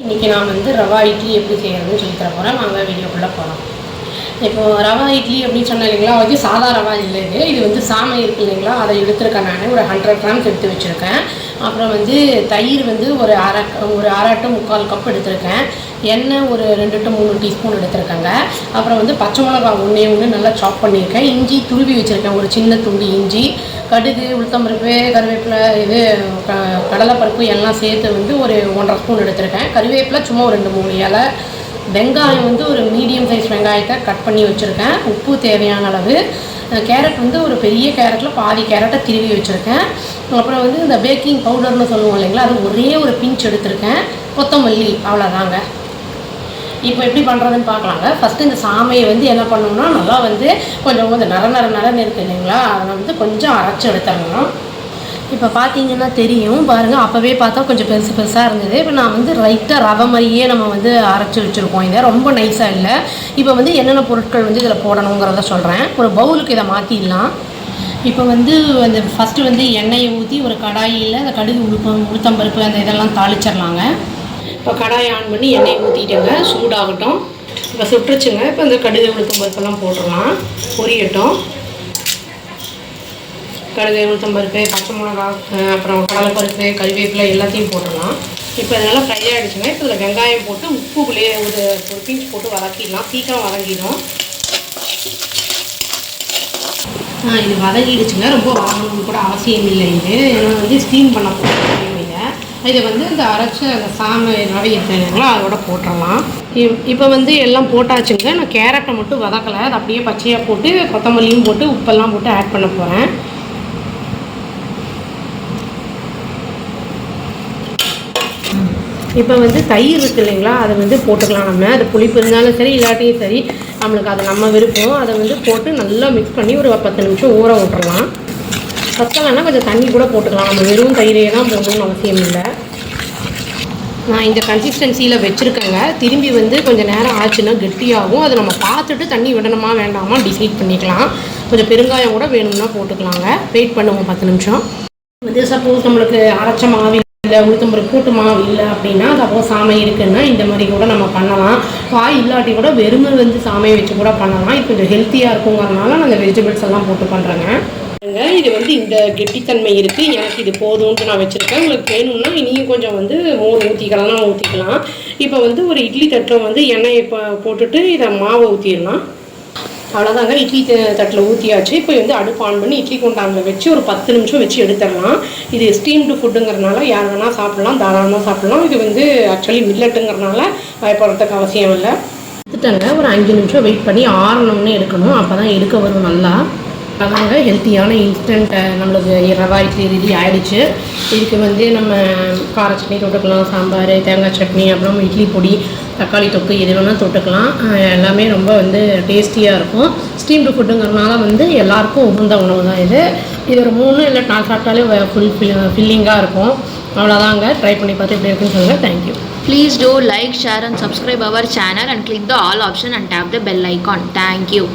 இன்றைக்கி நான் வந்து ரவா இட்லி எப்படி செய்கிறதுன்னு சொல்லி தர போகிறேன். வாங்க வீடியோக்குள்ளே போகலாம். இப்போது ரவா இட்லி அப்படின்னு சொன்னேன் இல்லைங்களா, அது சாதா ரவா இல்லை, இது வந்து சாமை இருக்குது இல்லைங்களா, அதை எடுத்துருக்கேன். நான் ஒரு 100 கிராம்ஸ் எடுத்து வச்சுருக்கேன். அப்புறம் வந்து தயிர் வந்து ஒரு அரை டு 3/4 கப் எடுத்திருக்கேன். எண்ணெய் ஒரு 2 to 3 டீஸ்பூன் எடுத்துருக்கேங்க. அப்புறம் வந்து பச்சை மிளகா ஒன்று நல்லா சாப் பண்ணியிருக்கேன். இஞ்சி துருவி வச்சுருக்கேன், ஒரு சின்ன துண்டு இஞ்சி. கடுகு, உளுத்தம்பருப்பு, கருவேப்பிலை, கடலைப்பருப்பு எல்லாம் சேர்த்து வந்து ஒரு 1.5 ஸ்பூன் எடுத்திருக்கேன். கருவேப்பிலை சும்மா ஒரு 2-3 இலை. வெங்காயம் வந்து ஒரு மீடியம் சைஸ் வெங்காயத்தை கட் பண்ணி வச்சுருக்கேன். உப்பு தேவையான அளவு. கேரட் வந்து ஒரு பெரிய கேரட்டில் பாதி கேரட்டை திருவி வச்சுருக்கேன். அப்புறம் வந்து இந்த பேக்கிங் பவுடர்னு சொல்லுவோம் இல்லைங்களா, அது ஒரே ஒரு பிஞ்ச் எடுத்திருக்கேன். கொத்தமல்லி, அவ்வளோதாங்க. இப்போ எப்படி பண்ணுறதுன்னு பார்க்கலாங்க. ஃபஸ்ட்டு இந்த சாமையை வந்து என்ன பண்ணணும்னா, நல்லா வந்து கொஞ்சம் நரன்னு இருக்குது இல்லைங்களா, அதை வந்து கொஞ்சம் அரைச்சி எடுத்துடணும். இப்போ பார்த்தீங்கன்னா தெரியும் பாருங்கள், அப்போவே பார்த்தா கொஞ்சம் பெருசாக இருந்தது. இப்போ நான் வந்து ரைட்டாக ரவை மாதிரியே நம்ம வந்து அரைச்சி வச்சுருக்கோம். இதை ரொம்ப நைஸாக இல்லை. இப்போ வந்து என்னென்ன பொருட்கள் வந்து இதில் போடணுங்கிறத சொல்கிறேன். ஒரு பவுலுக்கு இதை மாற்றிடலாம். இப்போ வந்து அந்த ஃபஸ்ட்டு வந்து எண்ணெயை ஊற்றி ஒரு கடாயில் அந்த கடுகு, உளுத்தம்பருப்பு அந்த இதெல்லாம் தாளிச்சிடலாங்க. இப்போ கடாயை ஆன் பண்ணி எண்ணெயை ஊற்றிட்டேங்க, சூடாகட்டும். இப்போ சுட்டுருச்சுங்க. இப்போ இந்த கடுகு, உளுத்தம்பருப்பெல்லாம் போட்டுடலாம், பொரியட்டும். கடுகு, உளுத்தம்பருப்பு, பச்சை மிளகா, அப்புறம் கடலைப்பருப்பு, கறிவேப்பிலை எல்லாத்தையும் போட்டுடலாம். இப்போ இதெல்லாம் ஃப்ரை ஆகிடுச்சுங்க. இப்போ இதில் வெங்காயம் போட்டு உப்புக்குள்ளேயே ஒரு பிஞ்ச் போட்டு வதக்கிடலாம். சீக்கிரம் வதங்கிடும். இது வதங்கிடுச்சுங்க. ரொம்ப வதங்கணும்னு கூட அவசியம் இல்லை. இது ஏன்னா வந்து ஸ்டீம் பண்ண போகிறோம். இதை வந்து இந்த அரைச்ச அந்த சாமை ரவை இருக்குங்களா, அதோட போட்டுடலாம். இப்போ வந்து எல்லாம் போட்டாச்சுங்க. நான் கேரட்டை மட்டும் வதக்கலை, அதை அப்படியே பச்சையாக போட்டு கொத்தமல்லியும் போட்டு உப்பெல்லாம் போட்டு ஆட் பண்ண போகிறேன். இப்போ வந்து தயிர் இருக்குது இல்லைங்களா, அதை வந்து போட்டுக்கலாம். நம்ம அது புளிப்பு இருந்தாலும் சரி இல்லாட்டியும் சரி, நம்மளுக்கு அது நம்ம விருப்பம். அதை வந்து போட்டு நல்லா மிக்ஸ் பண்ணி ஒரு 10 நிமிஷம் ஊற விட்டுறலாம். பத்தலைன்னா கொஞ்சம் தண்ணி கூட போட்டுக்கலாம். நம்ம வெறும் தயிரே தான் போடணும்னு அவசியம் இல்லை. நான் இந்த கன்சிஸ்டன்சியில் வச்சுருக்கேங்க. திரும்பி வந்து கொஞ்சம் நேரம் ஆச்சுன்னா கெட்டியாகும். அதை நம்ம பார்த்துட்டு தண்ணி விடணுமா வேண்டாமா டிசைட் பண்ணிக்கலாம். கொஞ்சம் பெருங்காயம் கூட வேணும்னா போட்டுக்கலாங்க. வெயிட் பண்ணுவோம் 10 நிமிஷம். வந்து சப்போஸ் நம்மளுக்கு அரைச்ச மாவு இல்லை, உளுத்தம்பருப்பு கூட்டு மாவு இல்லை அப்படின்னா, சப்போஸ் சாமை இருக்குன்னா இந்த மாதிரி கூட நம்ம பண்ணலாம். காய் இல்லாட்டி கூட வெறுமை வந்து சாமையை வச்சு கூட பண்ணலாம். இப்போ கொஞ்சம் ஹெல்த்தியாக இருக்குங்கிறதுனால நான் அந்த வெஜிடபிள்ஸ் எல்லாம் போட்டு பண்ணுறேங்க. இது வந்து இந்த கெட்டித்தன்மை இருக்குது, எனக்கு இது போதும்ன்ட்டு நான் வச்சுருக்கேன். உங்களுக்கு வேணும்னா இனியும் கொஞ்சம் வந்து மோர் ஊற்றிக்கலாம். இப்போ வந்து ஒரு இட்லி தட்டில் வந்து எண்ணெயை போட்டுட்டு இதை மாவை ஊற்றிடலாம். அவ்வளோதாங்க, இட்லி தட்டில் ஊற்றியாச்சு. இப்போ வந்து அடுப்பு ஆன் பண்ணி இட்லி குண்டானில் வச்சு ஒரு 10 நிமிஷம் வச்சு எடுத்துடலாம். இது ஸ்டீம்டு ஃபுட்டுங்கிறதுனால யார் வேணால் சாப்பிட்லாம், தாராளமாக சாப்பிட்லாம். இது வந்து ஆக்சுவலி மில்லட்டுங்கிறதுனால பயப்படுறதுக்கு அவசியம் இல்லை. எடுத்துட்டாங்க. ஒரு 5 நிமிஷம் வெயிட் பண்ணி ஆறணும்னு எடுக்கணும். அப்போ தான் எடுக்க வரும் நல்லா. அதாங்க ஹெல்த்தியான இன்ஸ்டன்ட் நம்மளுக்கு ரவா இட்லி ரெடி ஆகிடுச்சு. இதுக்கு வந்து நம்ம கார சட்னி தொட்டுக்கலாம், சாம்பார், தேங்காய் சட்னி, அப்புறம் இட்லி பொடி, தக்காளி தொக்கு எது வேணால் தொட்டுக்கலாம். எல்லாமே ரொம்ப வந்து டேஸ்டியாக இருக்கும். ஸ்டீம்டு ஃபுட்டுங்கிறதுனால வந்து எல்லாேருக்கும் உகந்த உணவு தான் இது. ஒரு 3 இல்லை 4 சாப்பிட்டாலே ஃபில்லிங்காக இருக்கும். அவ்வளோதாங்க. ட்ரை பண்ணி பார்த்து எப்படி இருக்குன்னு சொல்லுங்கள். Thank you. Please do like, share and subscribe our channel and click the all option and tap the bell icon. Thank you.